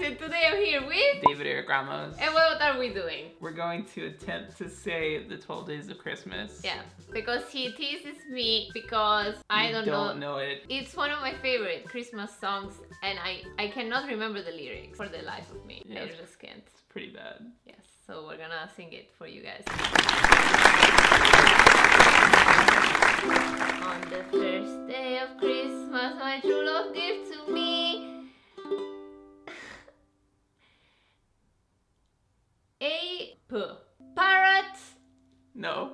and today I'm here with David Erick Ramos. And what are we doing? We're going to attempt to say the 12 Days of Christmas. Yeah, because he teases me because I don't know it. It's one of my favorite Christmas songs and I cannot remember the lyrics for the life of me. Yeah, I just can't. It's pretty bad. Yes, so we're gonna sing it for you guys. On the first day of Christmas, my true love gave to me a parrot. No.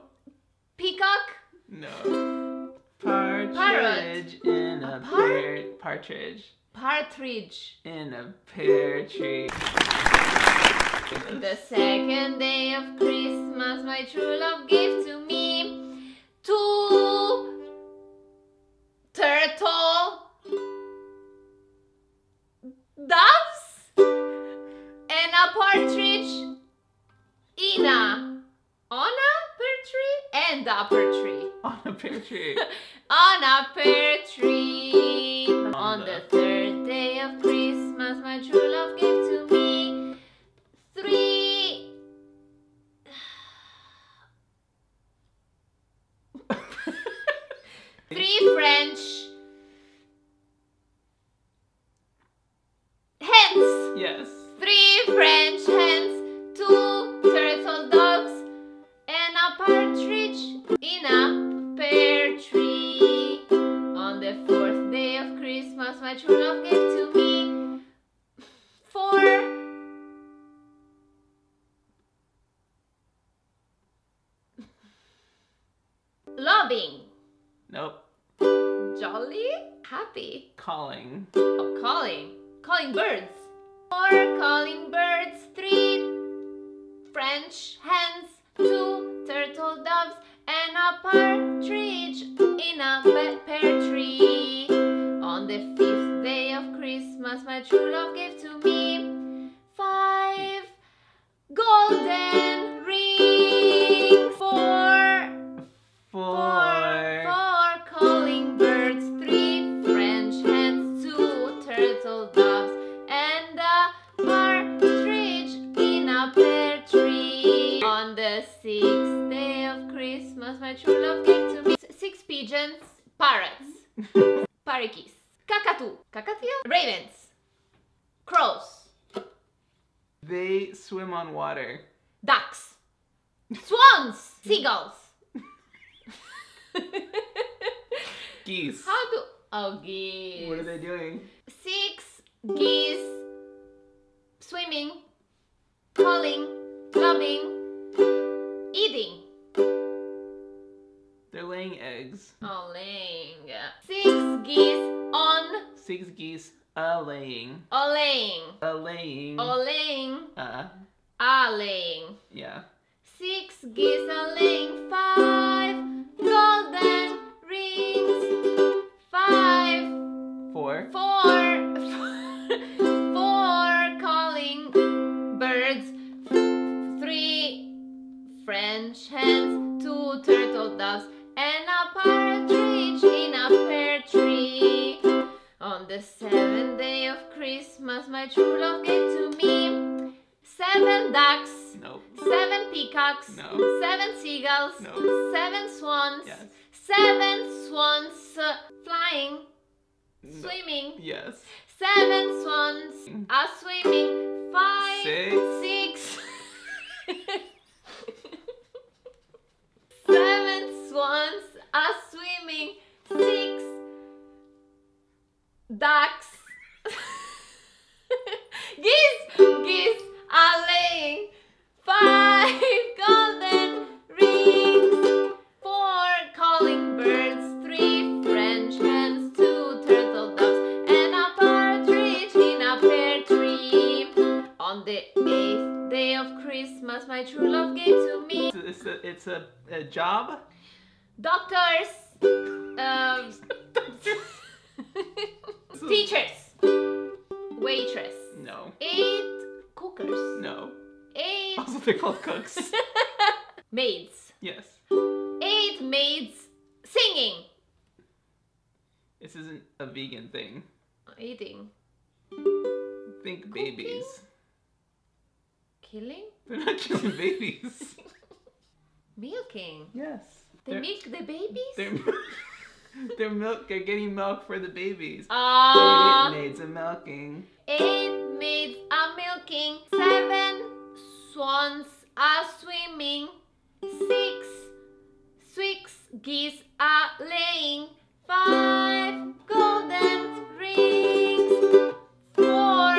Peacock. No. Partridge in a pear. Partridge. Partridge. In a pear tree. The second day of Christmas, my true love gave to me two turtle doves and a partridge in a on a pear tree and a pear tree. On a pear tree. On a pear tree. On the third day of Christmas, my true love gave to me three French hens. Yes. 3 French hens, 2 turtle doves, and a partridge in a pear tree. On the 4th day of Christmas, my true love gave to me 4 loving, Nope. jolly, happy, Calling. oh, calling birds. 4 calling birds, 3 French hens, 2 turtle doves, and a partridge in a pear tree. On the 5th day of Christmas, my true love gave to me 5 golden rings. 4 calling birds, 3 French hens, 2 turtle doves, and a partridge in a pear tree. On the 6th day of Christmas, my true love gave to me 6 pigeons, parrots, parakeets, cockatoo, ravens, crows, They swim on water. ducks, swans, seagulls. Geese. Geese. What are they doing? 6 geese swimming, calling, loving, eating. They're laying eggs. Oh, laying. 6 geese on 6 geese a-laying. laying. A-laying. Laying. Laying. Yeah. 6 geese are laying 5 golden rings. 5 4 calling birds, 3 French hens, 2 turtle doves, and a partridge in a pear tree. On the 7th day of Christmas, my true love gave to me 7 ducks, Nope. 7 peacocks, No. 7 seagulls, No. 7 swans, Yes. 7 swans flying, No. swimming, Yes. 7 swans are swimming, 5, 6 7 swans are swimming, 6 ducks, geese are laying 5 golden rings. 4 calling birds, 3 French hens, 2 turtle doves, and a partridge in a pear tree. On the 8th day of Christmas, my true love gave to me It's a job. doctors, teachers, waitress, No. 8 cookers, No. 8 Also they're called cooks. maids, Yes. 8 maids singing, This isn't a vegan thing. eating, Think babies. Killing? They're not killing babies. Milking. Yes. They milk the babies? They're getting milk for the babies. 8 maids are milking. 8 maids are milking. 7 swans are swimming. 6 geese are laying. 5 golden rings. 4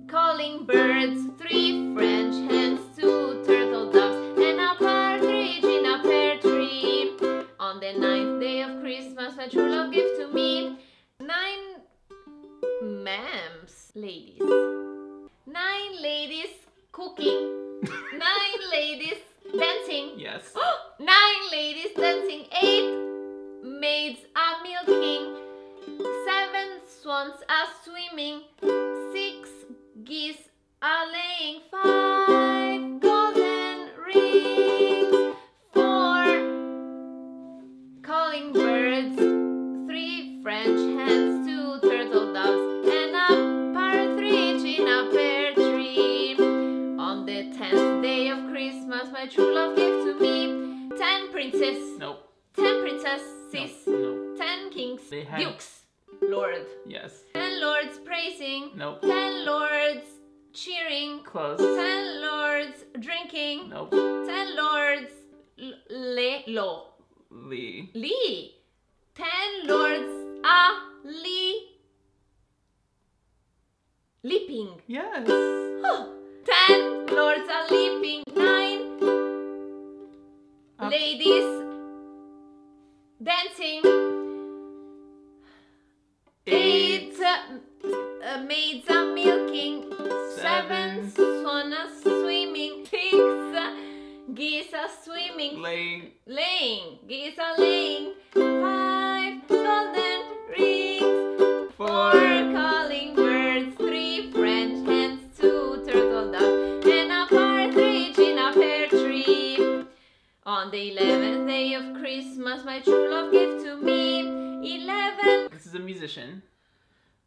calling birds. 3 French hens. 2 turtle doves. And a partridge in a pear tree. On the 9th day of Christmas, my true love gave to me 9 ma'ams, ladies. 9 ladies cooking. 9 ladies dancing. Yes. 9 ladies dancing. 8 maids are milking. 7 swans are swimming. 6 geese are laying. 5 golden rings. 4 calling birds. 3 French hens. 2 turtle doves. And a partridge in a pear tree. On the 10th day of Christmas, my true love gave to me 10 princes. Nope. 10 princesses. No. 10 kings. They had- Dukes. Lord. Yes. 10 lords praising. Nope. 10 lords cheering. Close. 10 lords drinking. Nope. 10 lords Lee. 10 lords leaping. Yes. 10 lords are leaping. 9 ladies dancing. 8 maids are milking. 7 swans are swimming. 6 geese are swimming. Laying. Geese are laying. 5 golden rings. 4 calling birds. 3 French hens. 2 turtle doves. And a partridge in a pear tree. On the 11th day of Christmas, my true love gave to me 11. This is a musician,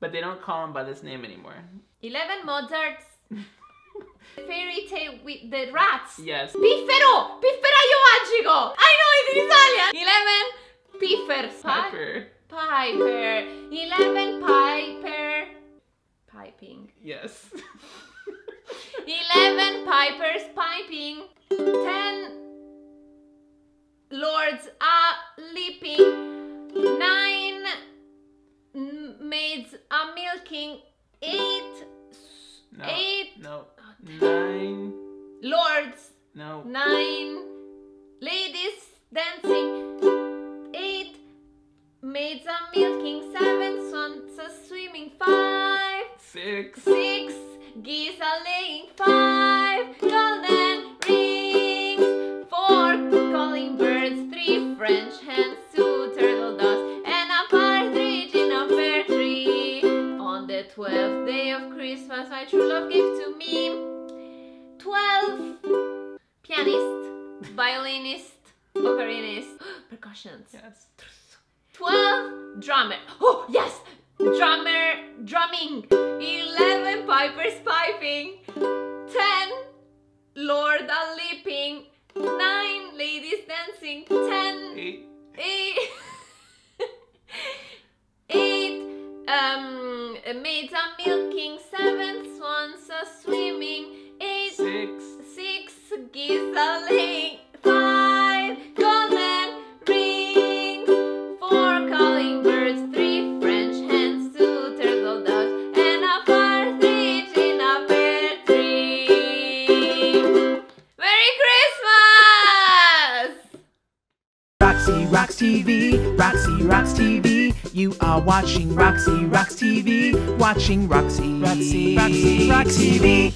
but they don't call him by this name anymore. 11 Mozarts. Fairy tale with the rats. Yes. Piffero! Pifferaio magico! I know it in Italian! 11 piffers. Piper. Piper. 11 piper. Piping. Yes. 11 pipers piping. 10 lords are leaping. 9 maids are milking. 8 No. 8 No. 9. lords. No. 9 ladies dancing. 8 maids are milking. 7 swans are swimming. 5 6. geese are laying. 5 golden rings. 4 calling birds. 3 French hens. 2 turtle doves. And a partridge in a pear tree. On the 12th day of Christmas, my true love gave to me 12 pianist, violinist, ocarinist, percussions. Yes. 12 drummer. Oh yes, drummer drumming. 11 pipers piping. 10 lord are leaping. 9 ladies dancing. 10 8 maids are milking. 7 swans are swimming. 8 6 geese are laying. 5 golden rings. 4 calling birds. 3 French hens. 2 turtle doves. And a partridge in a pear tree. Merry Christmas! Roxyrockstv. You are watching Roxyrockstv. Watching Roxyrockstv.